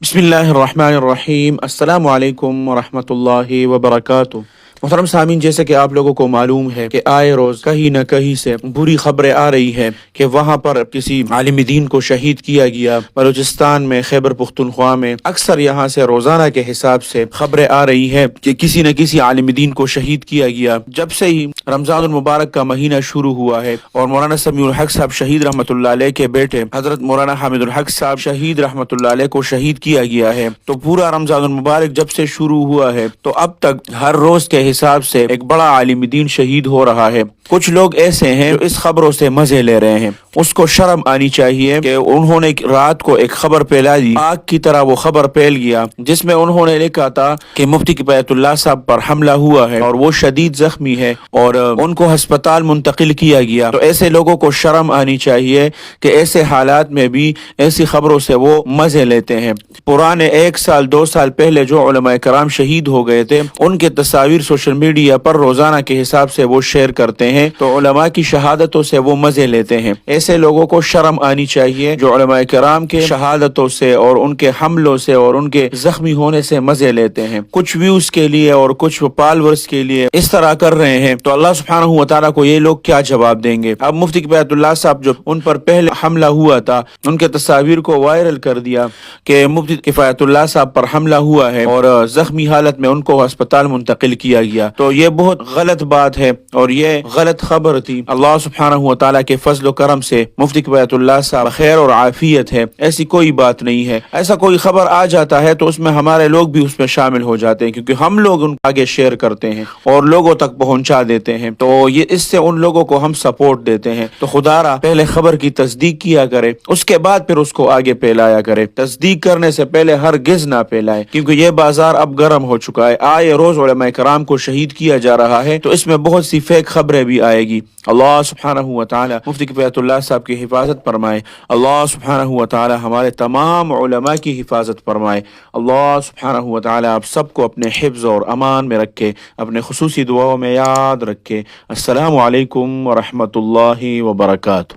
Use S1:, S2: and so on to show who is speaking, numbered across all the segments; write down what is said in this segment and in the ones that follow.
S1: بسم اللہ الرحمن الرحیم، السلام علیکم ورحمۃ اللہ وبرکاتہ۔ محترم سامعین، جیسے کہ آپ لوگوں کو معلوم ہے کہ آئے روز کہیں نہ کہیں سے بری خبریں آ رہی ہے کہ وہاں پر کسی عالم دین کو شہید کیا گیا۔ بلوچستان میں، خیبر پختونخوا میں اکثر یہاں سے روزانہ کے حساب سے خبریں آ رہی ہے کہ کسی نہ کسی عالم دین کو شہید کیا گیا۔ جب سے ہی رمضان المبارک کا مہینہ شروع ہوا ہے اور مولانا سمیع الحق صاحب شہید رحمۃ اللہ علیہ کے بیٹے حضرت مولانا حامد الحق صاحب شہید رحمۃ اللہ علیہ کو شہید کیا گیا ہے، تو پورا رمضان المبارک جب سے شروع ہوا ہے تو اب تک ہر روز کے حساب سے ایک بڑا عالم دین شہید ہو رہا ہے۔ کچھ لوگ ایسے ہیں جو اس خبروں سے مزے لے رہے ہیں، اس کو شرم آنی چاہیے کہ انہوں نے رات کو ایک خبر پھیلا دی، آگ کی طرح وہ خبر پھیل گیا، جس میں انہوں نے لکھا تھا کہ مفتی کفایت اللہ صاحب پر حملہ ہوا ہے اور وہ شدید زخمی ہے اور ان کو ہسپتال منتقل کیا گیا۔ تو ایسے لوگوں کو شرم آنی چاہیے کہ ایسے حالات میں بھی ایسی خبروں سے وہ مزے لیتے ہیں۔ پرانے 1 سال 2 سال پہلے جو علماء کرام شہید ہو گئے تھے، ان کے تصاویر سوشل میڈیا پر روزانہ کے حساب سے وہ شیئر کرتے ہیں، تو علماء کی شہادتوں سے وہ مزے لیتے ہیں۔ ایسے لوگوں کو شرم آنی چاہیے جو علماء کرام کے شہادتوں سے اور ان کے حملوں سے اور ان کے زخمی ہونے سے مزے لیتے ہیں، کچھ ویوز کے لیے اور کچھ فالورز کے لیے اس طرح کر رہے ہیں۔ تو اللہ سبحانہ و تعالیٰ کو یہ لوگ کیا جواب دیں گے؟ اب مفتی کفایت اللہ صاحب جو ان پر پہلے حملہ ہوا تھا، ان کے تصاویر کو وائرل کر دیا کہ مفتی کفایت اللہ صاحب پر حملہ ہوا ہے اور زخمی حالت میں ان کو ہسپتال منتقل کیا گیا، تو یہ بہت غلط بات ہے اور یہ غلط خبر تھی۔ اللہ سبحانہ و تعالیٰ کے فضل و کرم سے مفتی کفایت اللہ صاحب خیر اور عافیت ہے، ایسی کوئی بات نہیں ہے۔ ایسا کوئی خبر آ جاتا ہے تو اس میں ہمارے لوگ بھی اس میں شامل ہو جاتے ہیں، کیونکہ ہم لوگ ان کو آگے شیئر کرتے ہیں اور لوگوں تک پہنچا دیتے ہیں، تو یہ اس سے ان لوگوں کو ہم سپورٹ دیتے ہیں۔ تو خدا را پہلے خبر کی تصدیق کیا کرے، اس کے بعد پھر اس کو آگے پھیلایا کرے۔ تصدیق کرنے سے پہلے ہرگز نہ پھیلائے، کیونکہ یہ بازار اب گرم ہو چکا ہے۔ آئے روز علماء کرام کو شہید کیا جا رہا ہے، تو اس میں بہت سی فیک خبریں بھی آئے گی۔ اللہ سبحانہ و تعالی مفتی کفایت اللہ صاحب کی حفاظت فرمائے۔ اللہ سبحانہ و تعالی ہمارے تمام علماء کی حفاظت فرمائے۔ اللہ سبحانہ و تعالی آپ سب کو اپنے حفظ اور امان میں رکھے، اپنے خصوصی دعاؤں میں یاد رکھے۔ السلام علیکم ورحمۃ اللہ وبرکاتہ۔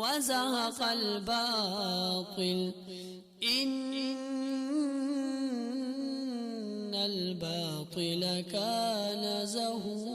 S2: وزهق الباطل إن الباطل كان زهوقا۔